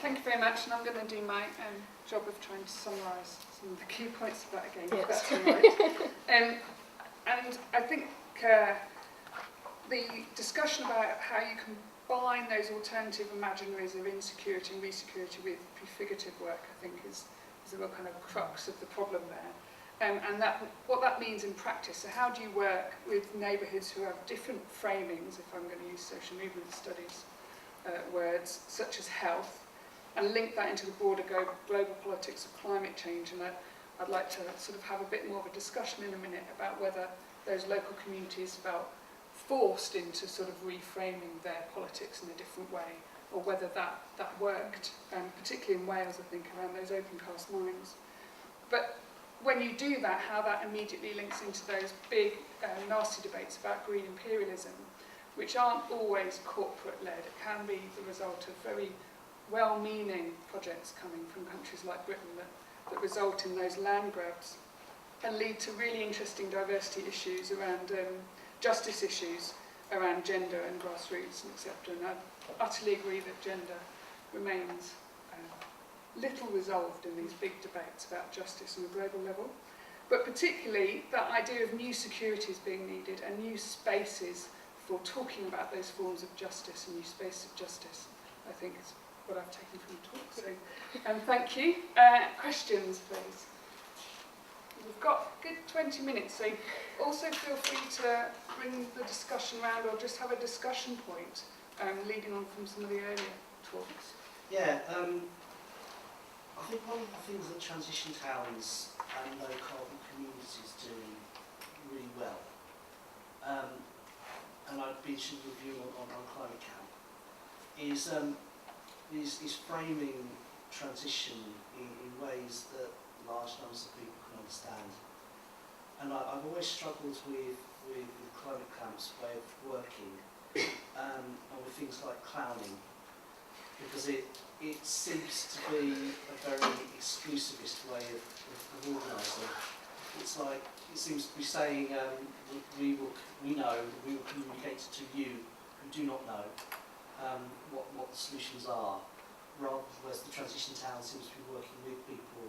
Thank you very much, and I'm going to do my job of trying to summarise some of the key points of that again, if that's all right. And I think the discussion about how you combine those alternative imaginaries of insecurity and resecurity with prefigurative work, I think is a real kind of crux of the problem there. And what that means in practice. So how do you work with neighbourhoods who have different framings, if I'm going to use social movement studies words, such as health, and link that into the broader global politics of climate change? And I'd like to sort of have a bit more of a discussion in a minute about whether those local communities felt forced into sort of reframing their politics in a different way, or whether that worked, particularly in Wales, I think, around those open cast mines. But when you do that, how that immediately links into those big, nasty debates about green imperialism, which aren't always corporate-led. It can be the result of very well-meaning projects coming from countries like Britain that result in those land grabs and lead to really interesting diversity issues around justice issues, around gender and grassroots and etc. And I utterly agree that gender remains little resolved in these big debates about justice on a global level. But particularly that idea of new securities being needed and new spaces for talking about those forms of justice and new spaces of justice, I think is what I've taken from the talk. So, thank you. Questions, please. We've got a good 20 minutes, so also feel free to bring the discussion around or just have a discussion point leading on from some of the earlier talks. Yeah, I think one of the things that transition towns and low carbon communities do really well, and I'd be interested in your view on Climate Camp, is framing transition in ways that large numbers of people can understand. And I've always struggled with Climate Camp's way of working, and with things like clowning, because it seems to be a very exclusivist way of organising. It's like, it seems to be saying, we will communicate to you who do not know what the solutions are, whereas the transition town seems to be working with people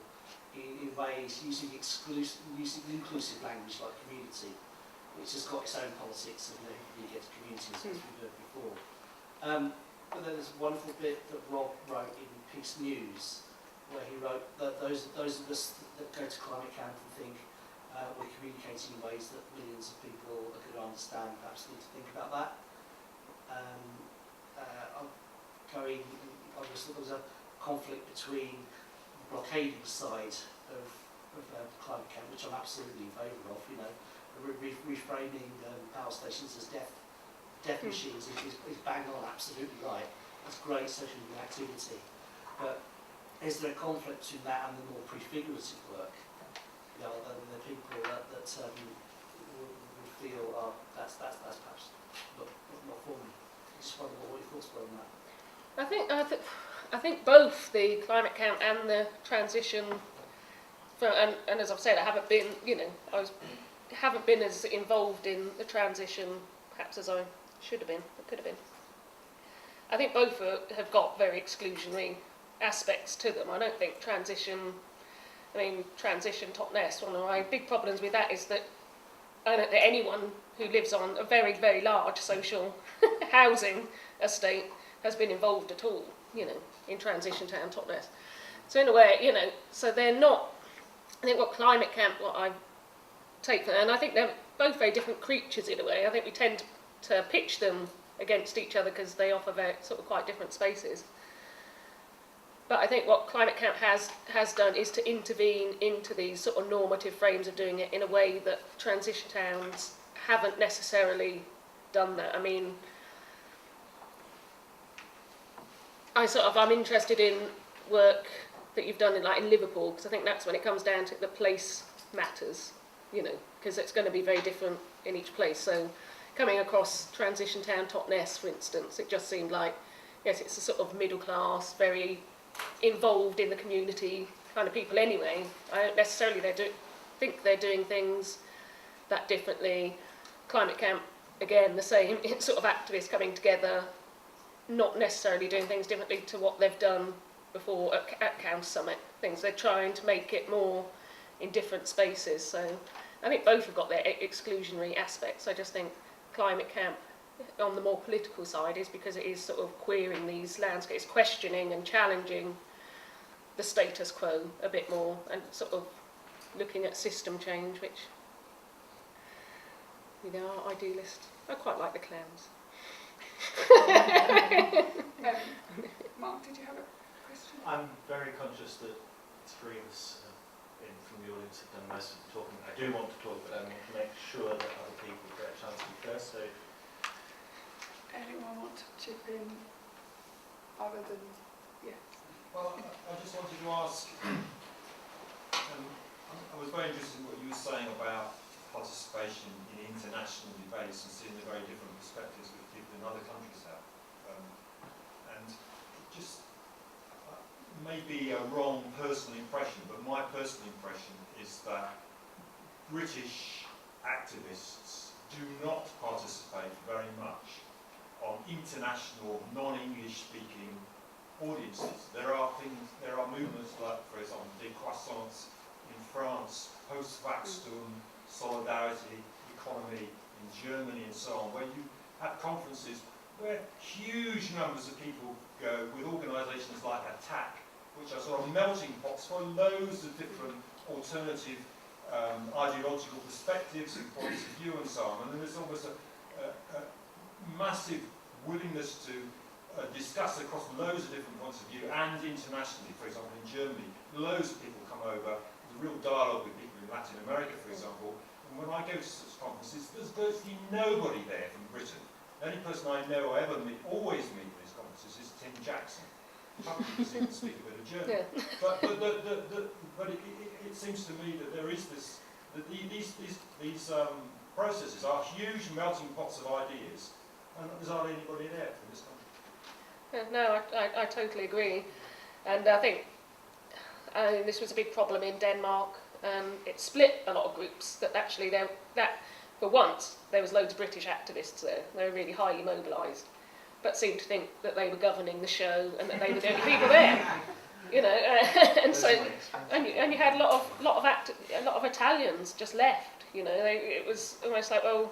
in ways using inclusive language like community, which has got its own politics and you get to communities, as we've heard before. But then there's a wonderful bit that Rob wrote in Peace News, where he wrote that those of us that go to Climate Camp and think we're communicating in ways that millions of people are going to understand, perhaps need to think about that. There was a conflict between the blockading side of Climate Camp, which I'm absolutely in favour of, reframing power stations as death machines is bang on, absolutely right. That's great social activity. But is there a conflict between that and the more prefigurative work? The people that would feel, that's perhaps not for me. I just wonder what your thoughts were on that. I think both the Climate Camp and the transition, and as I've said, I haven't been as involved in the transition perhaps as I should have been, or could have been. I think both have got very exclusionary aspects to them. I don't think transition top nest, one of my big problems with that is that I don't think anyone who lives on a very, very large social housing estate has been involved at all, in transition town top nest. So in a way, so they're not, I think what Climate Camp, what I take from, and I think they're both very different creatures in a way. I think we tend to pitch them against each other because they offer very sort of quite different spaces. But I think what Climate Camp has done is to intervene into these sort of normative frames of doing it in a way that transition towns haven't necessarily done that. I mean, I'm interested in work that you've done in Liverpool, because I think that's when it comes down to the place matters, because it's going to be very different in each place. So coming across transition town top nest, for instance, it just seemed like, yes, it's a sort of middle class, very involved in the community kind of people anyway. I don't necessarily think they're doing things that differently. Climate Camp, again, the same. It's sort of activists coming together not necessarily doing things differently to what they've done before at Counter Summit. They're trying to make it more in different spaces. So I think both have got their exclusionary aspects. I just think Climate Camp on the more political side is because it is sort of queering these landscapes, questioning and challenging the status quo a bit more, and sort of looking at system change, which, you know, our idealist. I quite like the clowns. Mark, did you have a question? I'm very conscious that three of us from the audience have done most of the talking. I do want to talk, but I want to make sure that other people get a chance to be first. So, anyone want to chip in other than, yeah? Well, I just wanted to ask, I was very interested in what you were saying about participation in international debates and seeing the very different perspectives which people in other countries have. And just maybe a wrong personal impression, but my personal impression is that British activists do not participate very much on international, non-English speaking audiences. There are movements like, for example, Des Croissants in France, Post-Vaxtum, Solidarity, Economy in Germany and so on, where you have conferences where huge numbers of people go with organisations like ATTAC, which are sort of melting pots for loads of different alternative ideological perspectives and points of view and so on. And there's almost a massive willingness to discuss across loads of different points of view, and internationally. For example, in Germany, loads of people come over. There's a real dialogue with people in Latin America, for example. And when I go to such conferences, there's virtually nobody there from Britain. The only person I know I always meet at these conferences is Tim Jackson. Probably because he can speak a bit of German. Yeah. But it seems to me that there is this, that these processes are huge melting pots of ideas, and there's hardly anybody there from this country. Yeah, no, I totally agree. And I think this was a big problem in Denmark. It split a lot of groups. That actually, for once, there was loads of British activists there. They were really highly mobilised, but seemed to think that they were governing the show and that they were the only people there. You know, and so and you had a lot of Italians just left. You know, it was almost like, well,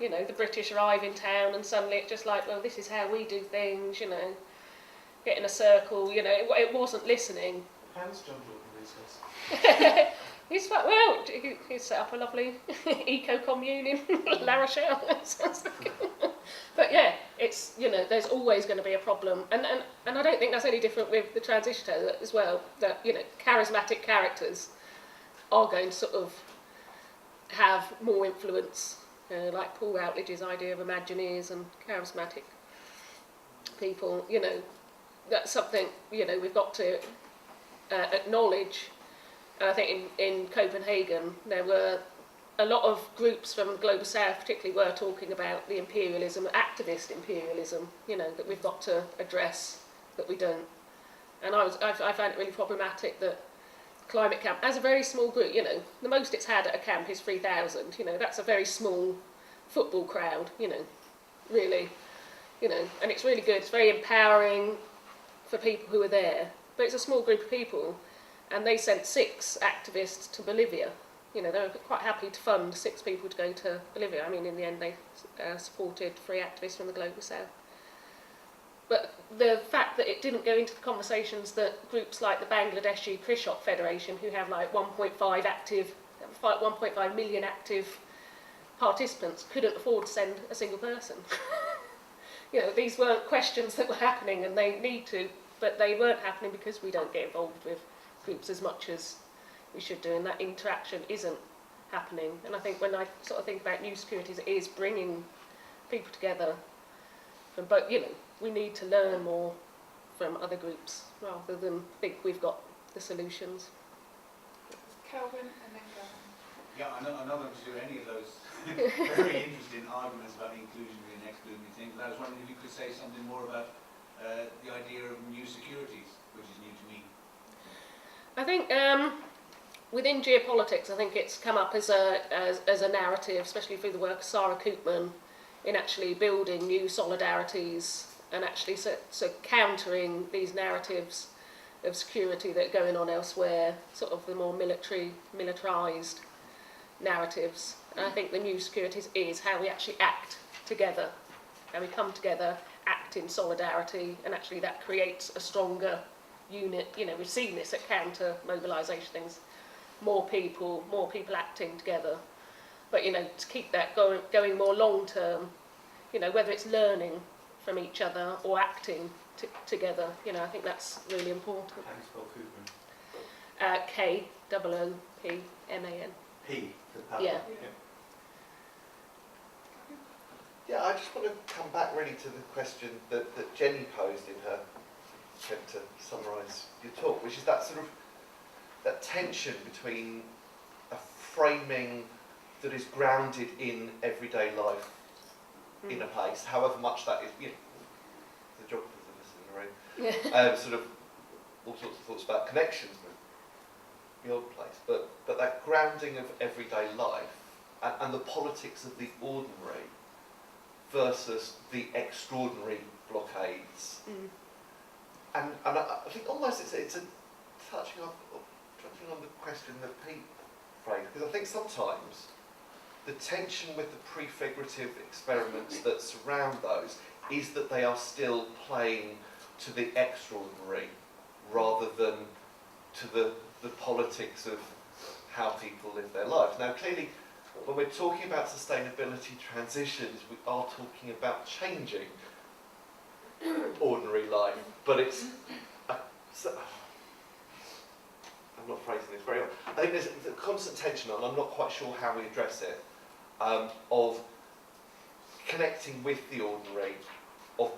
you know, the British arrive in town and suddenly it's just like, well, this is how we do things. You know, get in a circle. You know, it wasn't listening. How's John Jordan these days? He's like, well, he set up a lovely eco-commune in La Rochelle. But yeah, it's, you know, there's always going to be a problem, and I don't think that's any different with the transition as well. That, you know, charismatic characters are going to sort of have more influence, like Paul Routledge's idea of Imagineers and charismatic people. You know, that's something, you know, we've got to acknowledge. And I think in Copenhagen there were a lot of groups from the Global South particularly were talking about the imperialism, activist imperialism, you know, that we've got to address, that we don't. And I found it really problematic that Climate Camp, as a very small group, you know, the most it's had at a camp is 3,000, you know, that's a very small football crowd, you know, really, you know, and it's really good, it's very empowering for people who are there, but it's a small group of people. And they sent 6 activists to Bolivia. You know, they were quite happy to fund 6 people to go to Bolivia. I mean, in the end, they supported 3 activists from the Global South. But the fact that it didn't go into the conversations that groups like the Bangladeshi Krishok Federation, who have like 1.5 million active participants, couldn't afford to send a single person. You know, these weren't questions that were happening, and they need to, but they weren't happening because we don't get involved with groups as much as we should do, and that interaction isn't happening. And I think when I sort of think about new securities, it is bringing people together from both. You know, we need to learn more from other groups rather than think we've got the solutions. Kelvin and then Gavin. Yeah, I'm not going to do any of those very interesting arguments about inclusionary and exclusionary things, but I was wondering if you could say something more about the idea of new securities, which is new to me. I think within geopolitics, I think it's come up as a narrative, especially through the work of Sarah Koopman, in actually building new solidarities and actually so countering these narratives of security that are going on elsewhere, sort of the more militarised narratives. And I think the new securities is how we actually act together, how we come together, act in solidarity, and actually that creates a stronger unit. You know, we've seen this at counter mobilisation things, more people acting together. But you know, to keep that going more long term, you know, whether it's learning from each other or acting together, you know, I think that's really important. How do you spell K-O-O-P-M-A-N. P for power. Yeah. Yeah, I just want to come back really to the question that Jenny posed in her attempt to summarise your talk, which is that sort of that tension between a framing that is grounded in everyday life in a place, however much that is, you know, the geographers of us in the room, sort of all sorts of thoughts about connections with the odd place, but that grounding of everyday life and the politics of the ordinary versus the extraordinary blockades. And I think almost it's a touching on the question that Pete phrased, because I think sometimes the tension with the prefigurative experiments that surround those is that they are still playing to the extraordinary rather than to the politics of how people live their lives. Now clearly, when we're talking about sustainability transitions, we are talking about changing ordinary life, but it's I'm not phrasing this very well. I think there's a constant tension, and I'm not quite sure how we address it, of connecting with the ordinary, of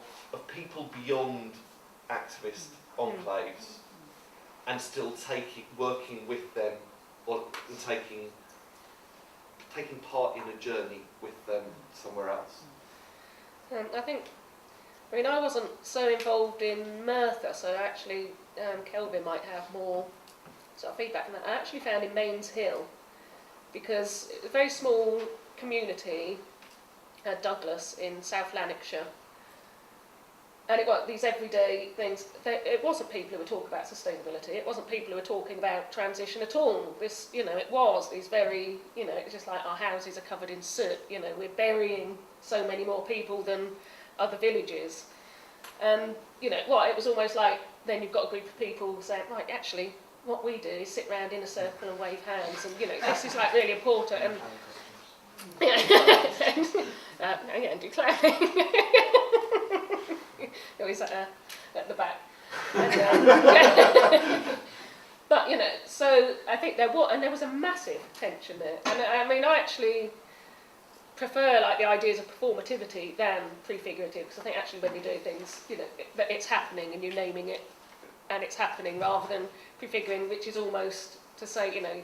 people beyond activist enclaves, and still working with them, or taking part in a journey with them somewhere else. I mean, I wasn't so involved in Merthyr, so actually Kelvin might have more sort of feedback on that. I actually found in Mains Hill, because it's a very small community, Douglas in South Lanarkshire, and it was these everyday things. It wasn't people who were talking about sustainability. It wasn't people who were talking about transition at all. This, you know, it was these very, you know, it's just like our houses are covered in soot. You know, we're burying so many more people than other villages, and you know what? It was almost like then you've got a group of people saying, right, actually, what we do is sit round in a circle and wave hands, and you know, this is like really important. And yeah, and do clapping. Always at the back. And, but you know, so I think there was a massive tension there, and I mean, I actually prefer like the ideas of performativity than prefigurative, because I think actually when you do things, you know, that it's happening and you're naming it, and it's happening, rather than prefiguring, which is almost to say, you know,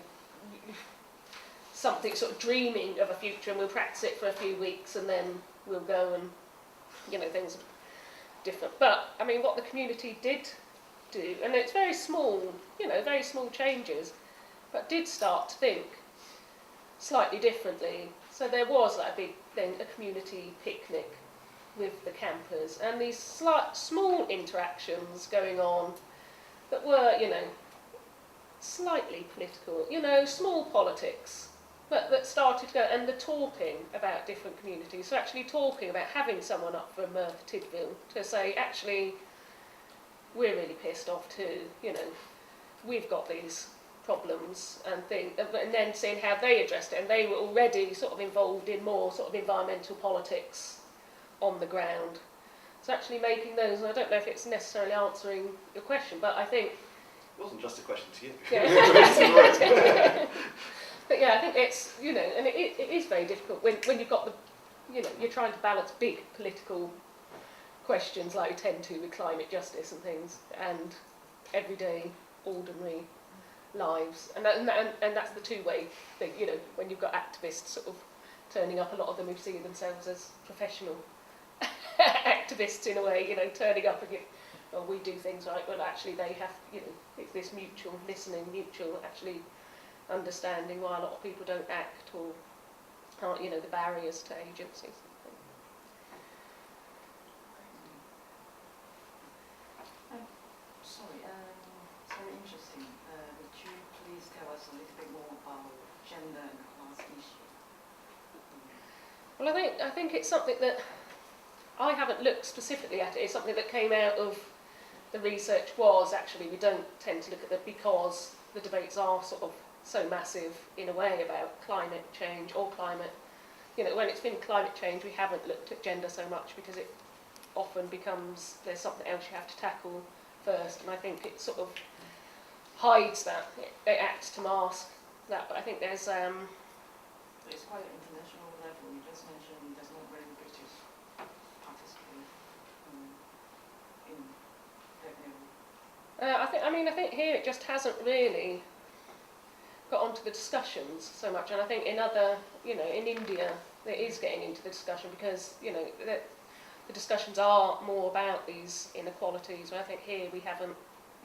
something sort of dreaming of a future, and we'll practice it for a few weeks and then we'll go and, you know, things are different. But I mean, what the community did do, and it's very small, you know, very small changes, but did start to think slightly differently. So there was that big thing, a community picnic with the campers, and these small interactions going on that were, you know, slightly political, you know, small politics, but that started to go, and the talking about different communities. So actually talking about having someone up from Tidville to say, actually, we're really pissed off too, you know, we've got these problems and things, and then seeing how they addressed it, and they were already sort of involved in more sort of environmental politics on the ground. So actually making those, and I don't know if it's necessarily answering your question, but I think It wasn't just a question to you. yeah. But yeah, I think it's, you know, and it is very difficult when you've got the, you know, you're trying to balance big political questions like we tend to with climate justice and things, and everyday ordinary lives, and that's the two-way thing, you know, when you've got activists sort of turning up, a lot of them who see themselves as professional activists in a way, you know, turning up and well, we do things right, well actually they have, you know, it's this mutual listening, mutual actually understanding why a lot of people don't act, or aren't, you know, the barriers to agencies. gender and class issue? Well, I think it's something that I haven't looked specifically at it. It's something that came out of the research was actually we don't tend to look at that because the debates are sort of so massive in a way about climate change or climate. You know, when it's been climate change, we haven't looked at gender so much because it often becomes there's something else you have to tackle first, and I think it sort of hides that. It acts to mask that, but I think there's So it's quite an international level. You just mentioned there's not very British participation in that area. I think here it just hasn't really got onto the discussions so much, and I think in other, in India, it is getting into the discussion because, the discussions are more about these inequalities, and I think here we haven't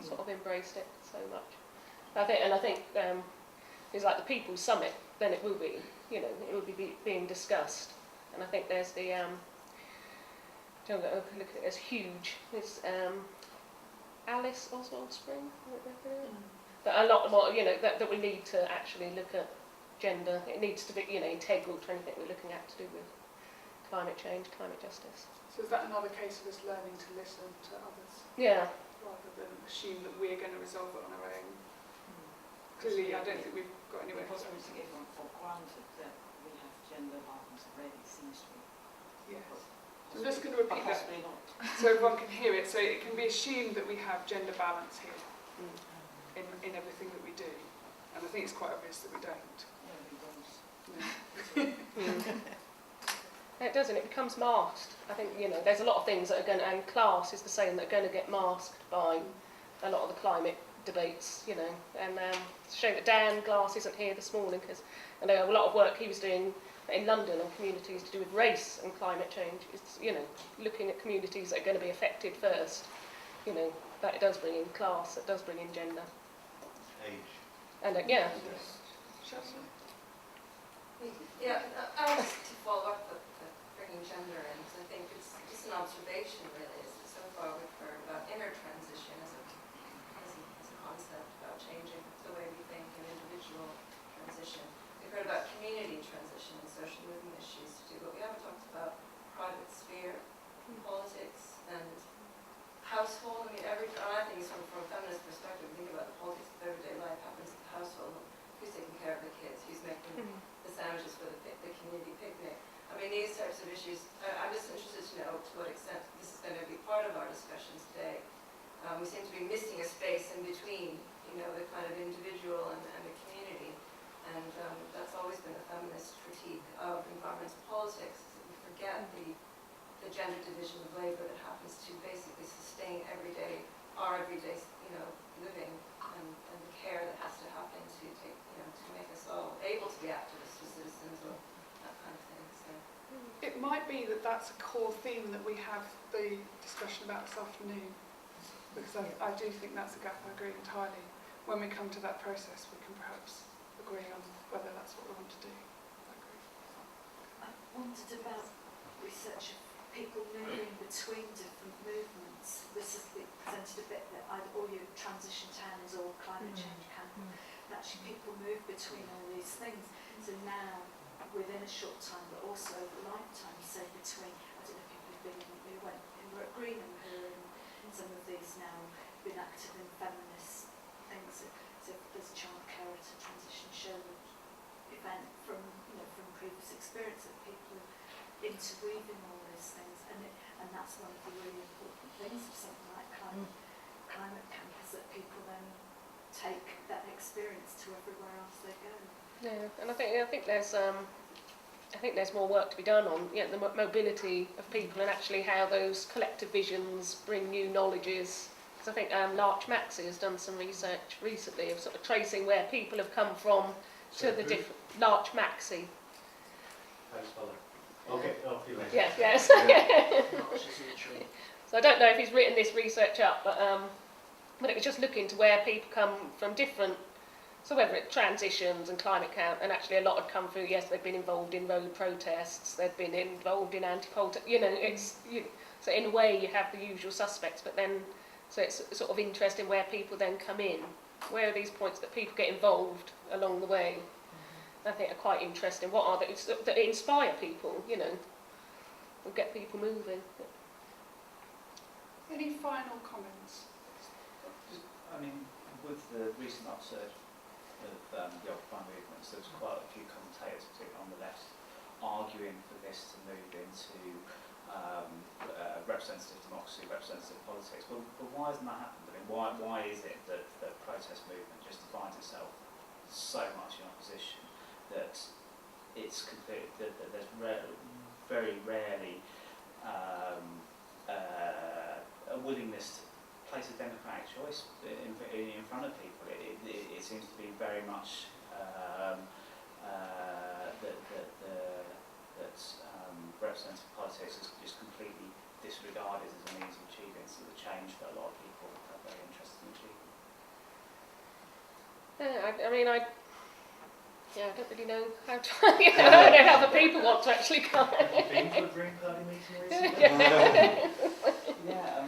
sort of embraced it so much. I think it's like the People's Summit, then it will be, it will be being discussed, and I think there's the, look at it, it's huge, it's Alice Oswald Spring, but a lot more, that we need to actually look at gender. It needs to be, integral to anything we're looking at to do with climate change, climate justice. So is that another case of us learning to listen to others Yeah. rather than assume that we're going to resolve it on our own? Clearly, I don't think we've got anywhere. Because we take it for granted that we have gender balance already, seems to be. Yes. So I'm just going to repeat that possibly not. so everyone can hear it. So it can be assumed that we have gender balance here in everything that we do, and I think it's quite obvious that we don't. Yeah, we don't. No. It does, and it becomes masked. I think, there's a lot of things that are going to, and class is the same, that are going to get masked by a lot of the climate debates, and it's a shame that Dan Glass isn't here this morning because I know a lot of work he was doing in London on communities to do with race and climate change. It's, looking at communities that are going to be affected first, that it does bring in class, it does bring in gender. Age. And Yeah, I was to follow up with bringing gender in, because I think it's just an observation really, is that so far we've heard about inner transition as a concept, about changing the way we think, and individual transition. We've heard about community transition and social movement issues to do, but we haven't talked about private sphere, politics, and household. I mean, I think from a feminist perspective, we think about the politics of everyday life happens at the household. Who's taking care of the kids? Who's making the sandwiches for the community picnic? I mean, these types of issues, I'm just interested to know to what extent this is going to be part of our discussions today. We seem to be missing a space in between, the kind of individual and the community. And that's always been a feminist critique of environmental politics, that we forget the gender division of labour that happens to basically sustain our everyday, living and the care that has to happen to take, to make us all able to be activists or citizens or that kind of thing. So. it might be that that's a core theme that we have the discussion about this afternoon, because I do think that's a gap. I agree entirely. When we come to that process, we can perhaps agree on whether that's what we want to do. I agree. I wondered about research of people moving between different movements. This is presented a bit that all your transition towns or climate change camp, actually people move between all these things. So now, within a short time, but also over a lifetime, say between, I don't know if you've been, who were at Greenham, who are in some of these now, been active in feminist things. So there's a childcare at a transition show event from previous experience of people interweaving all these things, and that's one of the really important things of something like climate camp, is that people then take that experience to everywhere else they go. Yeah, and I think there's more work to be done on the mobility of people and actually how those collective visions bring new knowledges. Because I think Larch Maxey has done some research recently of sort of tracing where people have come from to the different. Larch Maxey. How do you spell it? Okay, I'll feel later. Yes. So I don't know if he's written this research up, but it was just looking to where people come from different. So whether it's transitions and climate camp, and actually a lot had come through, yes, they've been involved in road protests, they've been involved in anti-politics, so in a way you have the usual suspects, but then, so it's sort of interesting where people then come in. Where are these points that people get involved along the way? I think are quite interesting. What are they that inspire people, you know, and get people moving. Any final comments? I mean, with the recent upsurge of the Occupy movements, there was quite a few commentators, particularly on the left, arguing for this to move into representative democracy, representative politics. But why hasn't that happened? I mean, why is it that the protest movement just finds itself so much in opposition that it's complete, that there's very rarely a willingness to place a democratic choice in front of people? It seems to be very much that representative politics is just completely disregarded as a means of achieving sort of change that a lot of people are very interested in achieving. Yeah, I mean, I don't really know how to. I don't know how the people want to actually come. Been to a Green Party meeting recently? Yeah,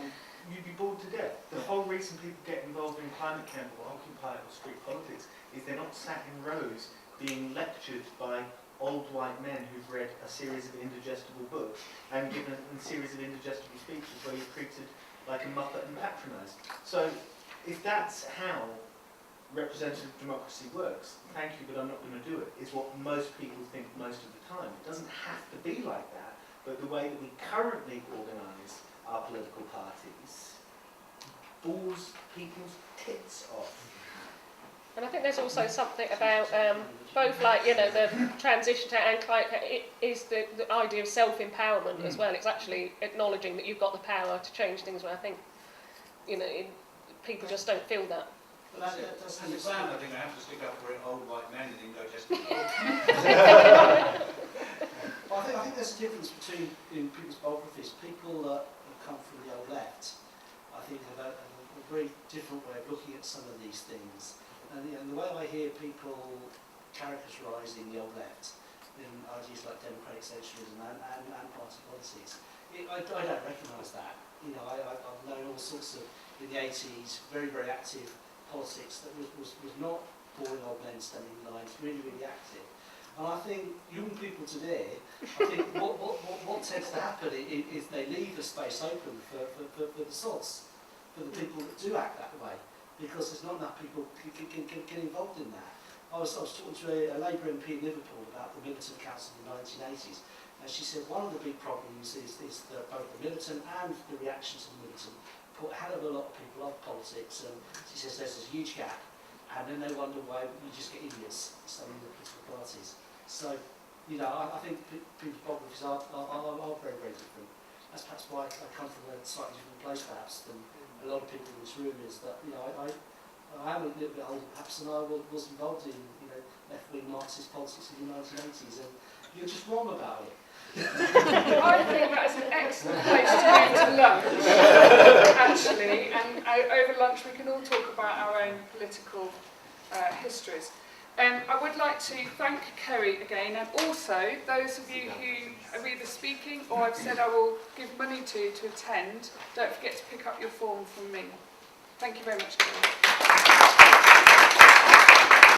you'd be bored to death. The whole reason people get involved in climate camp or Occupy or street politics is they're not sat in rows being lectured by old white men who've read a series of indigestible books and given a series of indigestible speeches where you're treated like a muppet and patronised. So if that's how representative democracy works, thank you, but I'm not going to do it, is what most people think most of the time. It doesn't have to be like that, but the way that we currently organise our political parties bores people's tits off. And I think there's also something about both, like, you know, the transition to and climate, it is the idea of self-empowerment as well. It's actually acknowledging that you've got the power to change things, where I think, you know, people just don't feel that. Well, as it sounds, I think I have to stick up for it, old white men and indigestible. Well, I think there's a difference between in people's biographies. People that have come from the old left, I think, have a very different way of looking at some of these things. And the way I hear people characterising the old left in ideas like democratic socialism and party politics, I don't recognise that. You know, I've known all sorts of, in the 80s, very, very active politics that was not boring old men standing in lines, really, really active. And I think young people today, I think what tends to happen is they leave the space open for the sods, for the people that do act that way, because there's not enough people get involved in that. I was talking to a Labour MP in Liverpool about the Militant Council in the 1980s, and she said one of the big problems is that both the militant and the reaction to the militant put a hell of a lot of people off politics, and she says there's a huge gap, and then they wonder why we just get idiots studying the political parties. So, you know, I think people's biographies are very, very different. That's perhaps why I come from a slightly different place, perhaps, than a lot of people in this room, is that, you know, I am a little bit older, perhaps, and I was involved in, you know, left-wing Marxist politics in the 1980s, and you're just wrong about it. I think that is an excellent place to go to lunch, actually, and over lunch we can all talk about our own political histories. I would like to thank Kerry again, and also those of you who are either speaking or I've said I will give money to attend, don't forget to pick up your form from me. Thank you very much, Kerry.